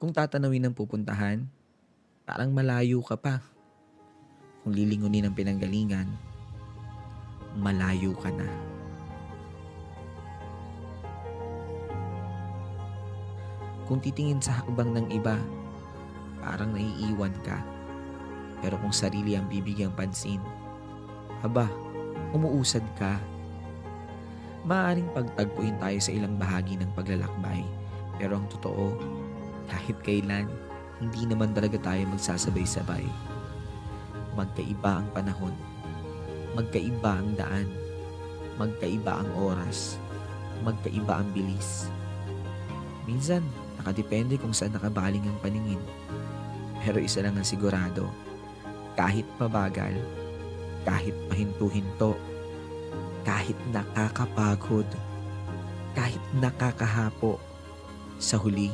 Kung tatanawin ang pupuntahan, parang malayo ka pa. Kung lilingunin ang pinanggalingan, malayo ka na. Kung titingin sa hakbang ng iba, parang naiiwan ka. Pero kung sarili ang bibigyang pansin, aba, umuusad ka. Maaaring pagtagpuin tayo sa ilang bahagi ng paglalakbay. Pero ang totoo, kahit kailan, hindi naman talaga tayo magsasabay-sabay. Magkaiba ang panahon, magkaiba ang daan, magkaiba ang oras, magkaiba ang bilis. Minsan, nakadepende kung saan nakabaling ang paningin. Pero isa lang ang sigurado, kahit mabagal, kahit pahinto-hinto, kahit nakakapagod, kahit nakakahapo, sa huli,